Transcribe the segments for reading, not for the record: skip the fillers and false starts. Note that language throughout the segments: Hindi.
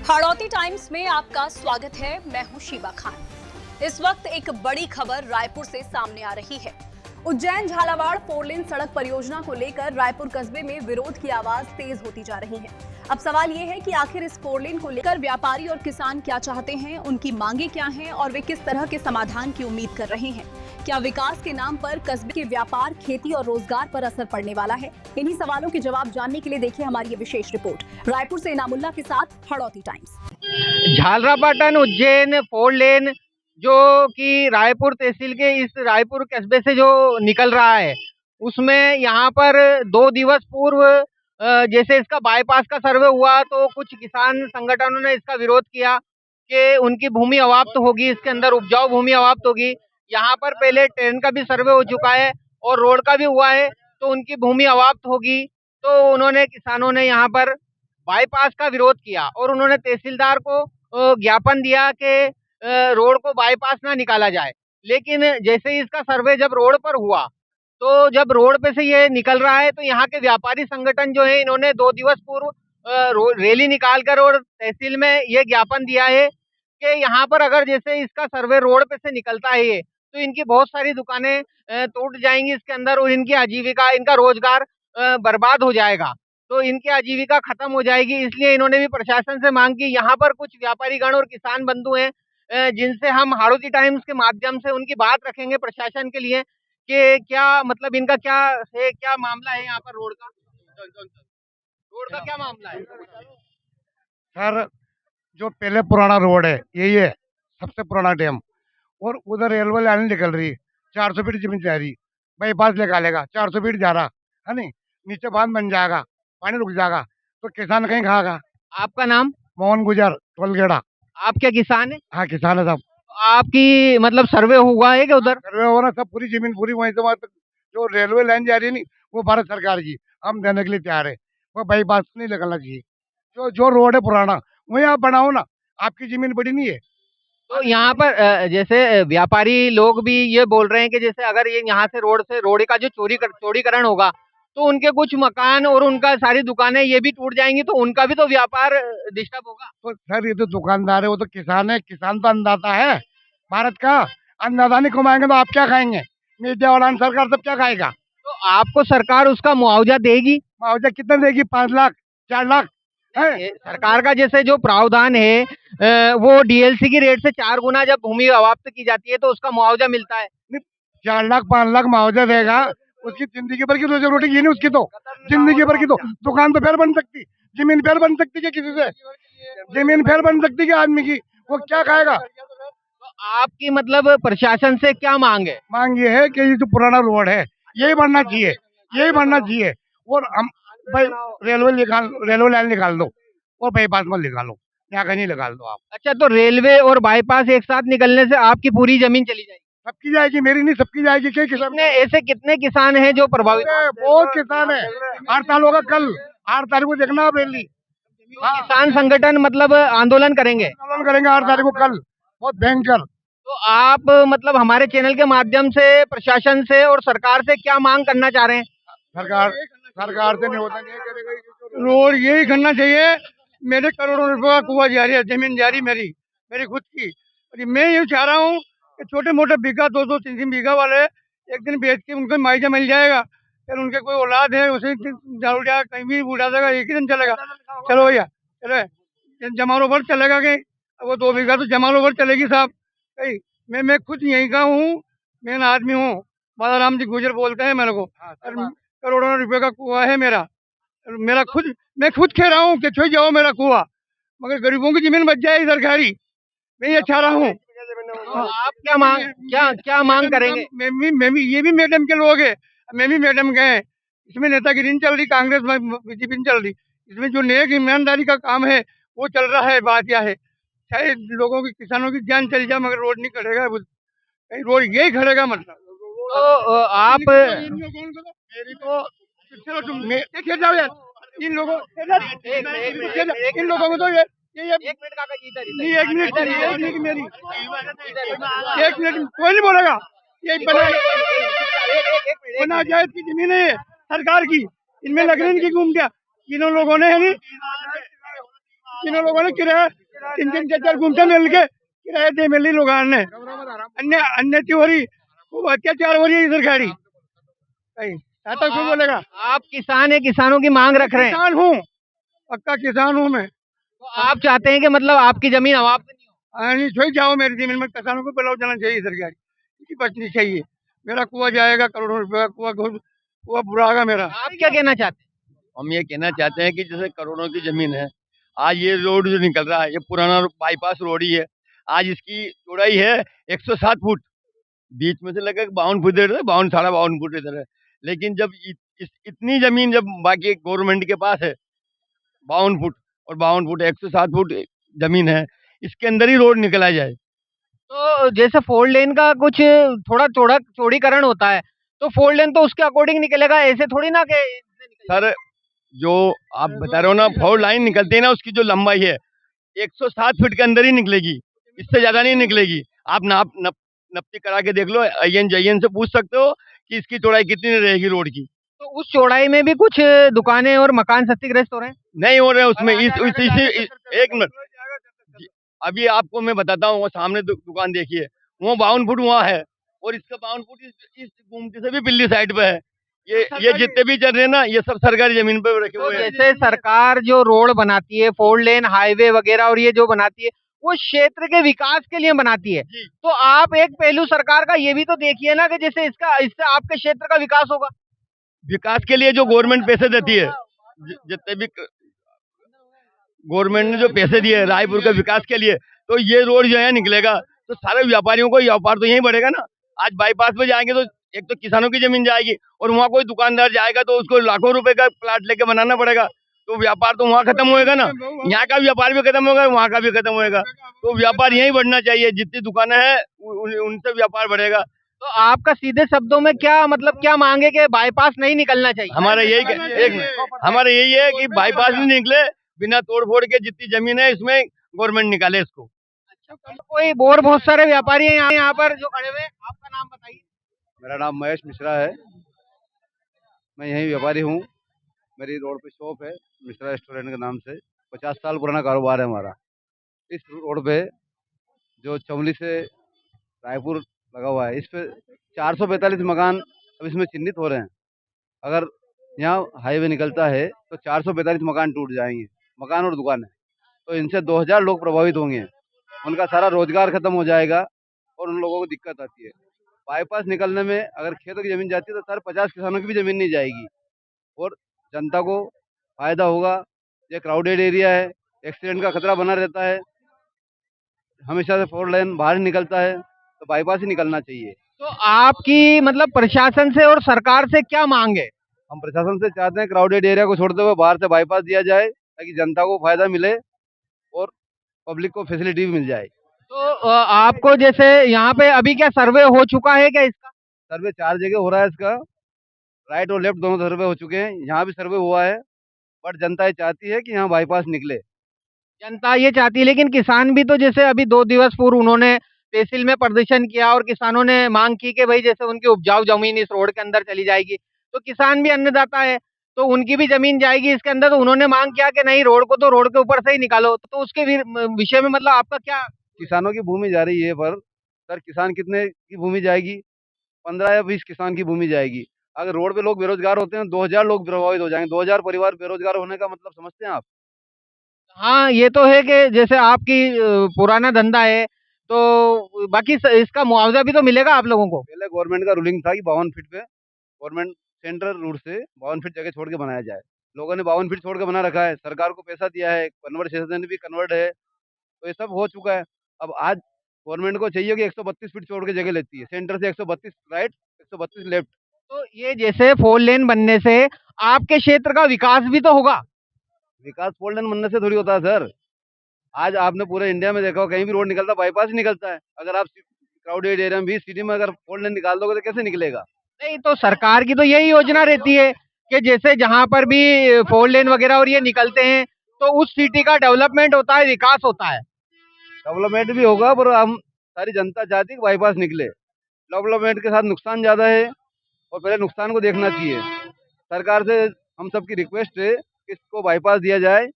हाड़ौती टाइम्स में आपका स्वागत है। मैं हूं शीबा खान। इस वक्त एक बड़ी खबर रायपुर से सामने आ रही है। उज्जैन झालावाड़ 4 लेन सड़क परियोजना को लेकर रायपुर कस्बे में विरोध की आवाज तेज होती जा रही है। अब सवाल ये है कि आखिर इस 4 लेन को लेकर व्यापारी और किसान क्या चाहते हैं, उनकी मांगे क्या हैं और वे किस तरह के समाधान की उम्मीद कर रहे हैं। क्या विकास के नाम पर कस्बे के व्यापार, खेती और रोजगार पर असर पड़ने वाला है? इन्हीं सवालों के जवाब जानने के लिए देखिए हमारी ये विशेष रिपोर्ट। रायपुर से इनामुल्लाह के साथ हाड़ौती टाइम्स। झालरापाटन उज्जैन 4 लेन जो कि रायपुर तहसील के इस रायपुर कस्बे से जो निकल रहा है, उसमें यहाँ पर 2 दिवस पूर्व जैसे इसका बाईपास का सर्वे हुआ तो कुछ किसान संगठनों ने इसका विरोध किया कि उनकी भूमि अवाप्त होगी, इसके अंदर उपजाऊ भूमि अवाप्त होगी। यहाँ पर पहले ट्रेन का भी सर्वे हो चुका है और रोड का भी हुआ है, तो उनकी भूमि अवाप्त होगी। तो उन्होंने किसानों ने यहाँ पर बाईपास का विरोध किया और उन्होंने तहसीलदार को ज्ञापन दिया कि रोड को बाईपास ना निकाला जाए। लेकिन जैसे ही इसका सर्वे जब रोड पर हुआ, तो जब रोड पे से ये निकल रहा है तो यहाँ के व्यापारी संगठन जो है, इन्होंने 2 दिवस पूर्व रैली निकालकर और तहसील में ये ज्ञापन दिया है कि यहाँ पर अगर जैसे इसका सर्वे रोड पे से निकलता है ये, तो इनकी बहुत सारी दुकानें टूट जाएंगी इसके अंदर और इनकी आजीविका, इनका रोजगार बर्बाद हो जाएगा, तो इनकी आजीविका खत्म हो जाएगी। इसलिए इन्होंने भी प्रशासन से मांग की। यहाँ पर कुछ व्यापारी गण और किसान बंधु हैं जिनसे हम हाड़ौती टाइम्स के माध्यम से उनकी बात रखेंगे प्रशासन के लिए कि क्या मतलब इनका क्या है, क्या मामला है यहाँ पर रोड का। रोड का क्या मामला है सर? जो पहले पुराना रोड है यही है, सबसे पुराना डैम, और उधर रेलवे लाइन निकल रही है, 400 फीट जमीन जा रही, बाईपास निकालेगा, 400 फीट जा रहा है नहीं, नीचे बांध बन जाएगा, पानी रुक जाएगा, तो किसान कहीं खाएगा। आपका नाम? मोहन गुजर, टोलगेड़ा। आप क्या किसान है? हाँ, किसान है सब। आपकी मतलब सर्वे हुआ है क्या उधर? सर्वे हो रहा, सब पूरी जमीन पूरी वहीं से वहां तक जो रेलवे लाइन जा रही है नहीं, वो भारत सरकार की, हम देने के लिए तैयार है। वो बाईपास नहीं निकलना चाहिए। जो जो रोड है पुराना वही आप बनाओ ना, आपकी जमीन बड़ी नहीं है। तो यहाँ पर जैसे व्यापारी लोग भी ये बोल रहे हैं कि जैसे अगर ये यहाँ से रोड का जो चौड़ीकरण होगा तो उनके कुछ मकान और उनका सारी दुकानें ये भी टूट जाएंगी, तो उनका भी तो व्यापार डिस्टर्ब होगा। तो सर, ये तो दुकानदार है, वो तो किसान है, किसान तो अन्नदाता है भारत का। अन्नदाता नहीं कमाएंगे तो आप क्या खाएंगे? मीडिया वाला, सरकार सब क्या खाएगा? तो आपको सरकार उसका मुआवजा देगी? मुआवजा कितना देगी? 5 लाख, 4 लाख है? सरकार का जैसे जो प्रावधान है वो डीएलसी की रेट से 4 गुना जब भूमि अवाप्त की जाती है तो उसका मुआवजा मिलता है। 4 लाख 5 लाख मुआवजा देगा, उसकी जिंदगी भर की रोजी रोटी ये नहीं, उसकी तो जिंदगी भर की तो दुकान तो फिर बन सकती, जमीन फिर बन सकती है, किसी से जमीन फिर बन सकती है आदमी की, वो क्या खाएगा? तो आपकी मतलब प्रशासन से क्या मांग है? मांग ये है कि ये जो पुराना रोड है यही बनना चाहिए, यही बनना चाहिए। और हम भाई रेलवे लाइन निकाल दो और बाईपास में निकालो, यहाँ कहीं निकाल दो आप। अच्छा, तो रेलवे और बाईपास एक साथ निकलने से आपकी पूरी जमीन चली जाएगी? सबकी जाएगी, मेरी नहीं, सबकी जाएगी। क्या किसान? ऐसे कितने किसान हैं जो प्रभावित? बहुत किसान है। 8 साल होगा, कल 8 तारीख को देखना आप रैली। किसान संगठन मतलब आंदोलन करेंगे? आंदोलन करेंगे 8 तारीख को, कल, बहुत भयंकर। तो आप मतलब हमारे चैनल के माध्यम से प्रशासन से और सरकार से क्या मांग करना चाह रहे हैं? सरकार से नहीं होता, रोड यही करना चाहिए। मेरे करोड़ों रुपए का कुआं जा रही है, जमीन जा रही मेरी खुद की, और मैं ये चाह रहा हूँ कि छोटे मोटे बीघा 2-2 3-3 बीघा वाले एक दिन बेच के उनको मुआवजा मिल जाएगा। फिर उनके कोई औलाद है, उसे झाड़ू जा कहीं भी उड़ा देगा, एक ही दिन चलेगा। चलो भैया, चले जमानो भर चलेगा कहीं, वो 2 बीघा तो जमानो भर चलेगी साहब कहीं। मैं खुद यहीं का हूँ, मेन आदमी हूँ, बालाराम जी गुजर बोलते हैं मेरे को। करोड़ों रुपए का कुआं है मेरा मैं खुद कह रहा हूँ कि छोड़ जाओ मेरा कुआं, मगर गरीबों की जमीन बच जाए सरकारी, मैं ये चाह रहा हूँ। आप क्या मांग करेंगे? मैं भी ये भी मैडम के लोग है, मैं भी मैडम के हैं। इसमें नेतागिरी नहीं चल रही, कांग्रेस में बीजेपी नहीं चल रही, इसमें जो नेक ईमानदारी का काम है वो चल रहा है। बात यह है, चाहे लोगों की, किसानों की जान चली जाए मगर रोड नहीं खड़ेगा, रोड यही खड़ेगा। मतलब तो आप मेरी तो चलो तुम जाओ यार, इन लोगों को तो ये एक मिनट काका जी, इधर नहीं, एक मिनट मेरी, एक मिनट कोई नहीं बोलेगा। ये बना जायज की जमीन है सरकार की, इनमें लगने की घूम गया इन लोगों ने, है नहीं तीनों लोगों ने किराया 3-3 4-4 घूमते मिल के किराया दे मिली लोगों ने अन्य अन्य हो रही खूब अत्याचार हो रही है इधर गाड़ी ऐसा क्यों बोलेगा। आप किसान है, किसानों की मांग रख रहे हैं, किसान हूँ, पक्का किसान हूँ मैं। तो आप चाहते हैं कि मतलब आपकी जमीन अवाब पे नहीं हो? नहीं छोड़ जाओ मेरी जमीन में, किसानों को बुलाओ जाना चाहिए इधर गाड़ी इनकी बचनी चाहिए। मेरा कुआं जाएगा करोड़ों रुपए का कुआं बुराएगा मेरा। आप क्या कहना चाहते हैं? हम ये कहना चाहते हैं कि जैसे करोड़ों की जमीन है, आज ये रोड जो निकल रहा है ये पुराना बाईपास रोड ही है। आज इसकी चौड़ाई है 107 फुट, बीच में से लगा 52 फुट इधर है, 52 साढ़े 52 फुट इधर है। लेकिन जब इतनी जमीन जब बाकी गवर्नमेंट के पास है 52 फुट और 52 फुट 107 फुट जमीन है, इसके अंदर ही रोड निकला जाए। तो जैसे 4 लेन का कुछ थोड़ा थोड़ा चौड़ीकरण होता है, तो 4 लेन तो उसके अकॉर्डिंग निकलेगा, ऐसे थोड़ी ना कि सर जो आप बता रहे हो ना 4 लाइन निकलती है ना, उसकी जो लंबाई है 107 फीट के अंदर ही निकलेगी, इससे ज्यादा नहीं निकलेगी। आप नपती करा के देख लो, अयन से पूछ सकते हो कि इसकी चौड़ाई कितनी रहेगी रोड की। तो उस चौड़ाई में भी कुछ दुकानें और मकान क्षतिग्रस्त हो रहे हैं। नहीं हो रहे हैं उसमें। एक मिनट जी, अभी आपको मैं बताता हूँ, वो सामने दुकान देखिए, वो 52 फुट वहाँ है और इसका 52 फुट इस गुमटी से भी पिल्ली साइड पे है। ये जितने भी चल रहे हैं ना, ये सब सरकारी जमीन पे रखे तो हुए हैं। जैसे सरकार जो रोड बनाती है, 4 लेन हाईवे वगैरह और ये जो बनाती है, वो क्षेत्र के विकास के लिए बनाती है। तो आप एक पहलू सरकार का ये भी तो देखिए ना कि जैसे इससे आपके क्षेत्र का विकास होगा। विकास के लिए जो गवर्नमेंट पैसे देती है, जितने भी गवर्नमेंट ने जो पैसे दिए रायपुर के विकास के लिए, तो ये रोड जो है निकलेगा तो सारे व्यापारियों को व्यापार तो यहीं बढ़ेगा ना। आज बाईपास पे जाएंगे तो एक तो किसानों की जमीन जाएगी और वहाँ कोई दुकानदार जाएगा तो उसको लाखों रुपए का प्लाट लेके बनाना पड़ेगा, तो व्यापार तो वहाँ खत्म होएगा ना। यहाँ का व्यापार भी खत्म होगा, वहाँ का भी खत्म होएगा, तो व्यापार यहीं बढ़ना चाहिए। जितनी दुकानें हैं उनसे व्यापार बढ़ेगा। तो आपका सीधे शब्दों में क्या मतलब क्या मांगे कि बाईपास नहीं निकलना चाहिए? हमारा यही है कि बाईपास नहीं निकले, बिना तोड़ फोड़ के जितनी जमीन है इसमें गवर्नमेंट निकाले इसको। कोई और बहुत सारे व्यापारी हैं यहाँ पर जो खड़े हुए हैं, आपका नाम बताइए। मेरा नाम महेश मिश्रा है, मैं यहीं व्यापारी हूँ। मेरी रोड पे शॉप है मिश्रा रेस्टोरेंट के नाम से। 50 साल पुराना कारोबार है हमारा। इस रोड पे जो चमली से रायपुर लगा हुआ है, इस पे 445 मकान अब इसमें चिन्हित हो रहे हैं। अगर यहाँ हाईवे निकलता है तो 445 मकान टूट जाएंगे, मकान और दुकान है, तो इनसे 2000 लोग प्रभावित होंगे। उनका सारा रोजगार खत्म हो जाएगा और उन लोगों को दिक्कत आती है। बाईपास निकलने में अगर खेतों की जमीन जाती है तो सर 50 किसानों की भी जमीन नहीं जाएगी और जनता को फायदा होगा। ये क्राउडेड एरिया है, एक्सीडेंट का खतरा बना रहता है, हमेशा से 4 लेन बाहर निकलता है, तो बाईपास ही निकलना चाहिए। तो आपकी मतलब प्रशासन से और सरकार से क्या मांग है? हम प्रशासन से चाहते हैं क्राउडेड एरिया को छोड़ते हुए बाहर से बाईपास दिया जाए, ताकि जनता को फायदा मिले और पब्लिक को फैसिलिटी भी मिल जाए। तो आपको जैसे यहाँ पे अभी क्या सर्वे हो चुका है क्या इसका? सर्वे 4 जगह हो रहा है इसका, राइट और लेफ्ट दोनों सर्वे हो चुके हैं, यहाँ भी सर्वे हुआ है, बट जनता ये चाहती है कि यहाँ बाईपास निकले। जनता ये चाहती है, लेकिन किसान भी तो जैसे अभी 2 दिवस पूर्व उन्होंने तहसील में प्रदर्शन किया और किसानों ने मांग की कि भाई जैसे उनकी उपजाऊ जमीन इस रोड के अंदर चली जाएगी, तो किसान भी अन्नदाता है, तो उनकी भी जमीन जाएगी इसके अंदर, तो उन्होंने मांग किया कि नहीं रोड को तो रोड के ऊपर से ही निकालो। तो उसके विषय में मतलब आपका क्या? किसानों की भूमि जा रही है, पर सर किसान कितने की भूमि जाएगी? 15 या 20 किसान की भूमि जाएगी। अगर रोड पे लोग बेरोजगार होते हैं, 2000 लोग प्रभावित हो जाएंगे। 2000 परिवार बेरोजगार होने का मतलब समझते हैं आप? हाँ, ये तो है कि जैसे आपकी पुराना धंधा है, तो बाकी इसका मुआवजा भी तो मिलेगा आप लोगों को। पहले गवर्नमेंट का रूलिंग था कि 52 फीट पे गवर्नमेंट सेंट्रल रूट से 52 फीट जगह छोड़ के बनाया जाए। लोगों ने 52 फीट छोड़ के बना रखा है, सरकार को पैसा दिया है, कन्वर्सेशन भी कन्वर्ट है, तो ये सब हो चुका है। अब आज गवर्नमेंट को चाहिए कि 132 फीट छोड़ के जगह लेती है, सेंटर से 132 राइट, 132 लेफ्ट। तो ये जैसे 4 लेन बनने से आपके क्षेत्र का विकास भी तो होगा। विकास 4 लेन बनने से थोड़ी होता है सर। आज आपने पूरे इंडिया में देखा हो, कहीं भी रोड निकलता बाईपास ही निकलता है। अगर आप क्राउडेड एरिया में भी सिटी में अगर 4 लेन निकाल दोगे तो कैसे निकलेगा? नहीं, तो सरकार की तो यही योजना रहती है कि जैसे जहां पर भी 4 लेन वगैरह और ये निकलते हैं, तो उस सिटी का डेवलपमेंट होता है, विकास होता है। डेवलपमेंट भी होगा, पर हम सारी जनता चाहती है कि बाईपास निकले। डेवलपमेंट के साथ नुकसान ज्यादा है और पहले नुकसान को देखना चाहिए। सरकार से हम सबकी रिक्वेस्ट है कि इसको बाईपास दिया जाए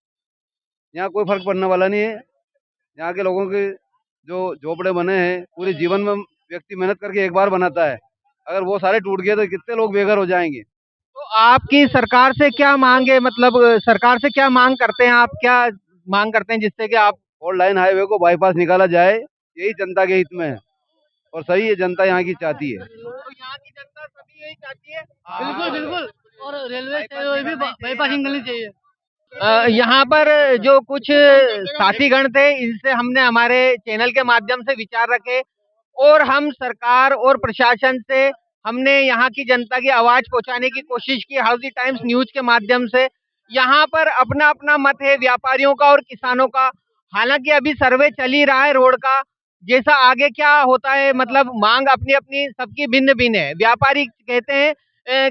यहाँ कोई फर्क पड़ने वाला नहीं है। यहाँ के लोगों के जो झोपड़े बने हैं, पूरे जीवन में व्यक्ति मेहनत करके एक बार बनाता है, अगर वो सारे टूट गए तो कितने लोग बेघर हो जाएंगे। तो आपकी सरकार से क्या मांग है, मतलब सरकार से क्या मांग करते हैं आप, क्या मांग करते हैं जिससे कि आप? 4 लाइन हाईवे को बाईपास निकाला जाए, यही जनता के हित में है और सही है, जनता यहाँ की चाहती है। तो यहाँ की जनता सभी यही चाहती है। बिल्कुल बिल्कुल, और रेलवे से भी बाईपास निकलनी चाहिए। यहाँ पर जो कुछ साथीगण थे, इनसे हमने हमारे चैनल के माध्यम से विचार रखे और हम सरकार और प्रशासन से हमने यहाँ की जनता की आवाज पहुंचाने की कोशिश की हाउसी टाइम्स न्यूज के माध्यम से। यहाँ पर अपना अपना मत है व्यापारियों का और किसानों का। हालांकि अभी सर्वे चल ही रहा है रोड का, जैसा आगे क्या होता है, मतलब मांग अपनी अपनी सबकी भिन्न भिन्न है। व्यापारी कहते हैं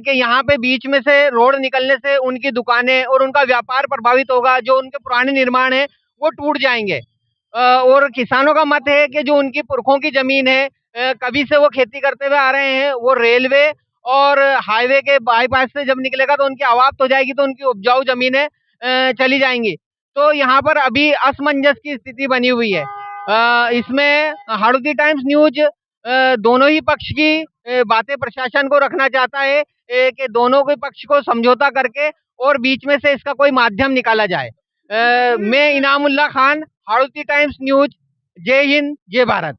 कि यहाँ पे बीच में से रोड निकलने से उनकी दुकानें और उनका व्यापार प्रभावित होगा, जो उनके पुराने निर्माण है वो टूट जाएंगे। और किसानों का मत है कि जो उनकी पुरखों की जमीन है, कभी से वो खेती करते हुए आ रहे हैं, वो रेलवे और हाईवे के बाईपास से जब निकलेगा तो उनकी आवाज हो जाएगी, तो उनकी उपजाऊ जमीनें चली जाएंगी। तो यहाँ पर अभी असमंजस की स्थिति बनी हुई है। इसमें हाड़ौती टाइम्स न्यूज दोनों ही पक्ष की बातें प्रशासन को रखना चाहता है कि दोनों के पक्ष को समझौता करके और बीच में से इसका कोई माध्यम निकाला जाए। मैं इनामुल्लाह खान, हाड़ौती टाइम्स न्यूज। जय हिंद, जय भारत।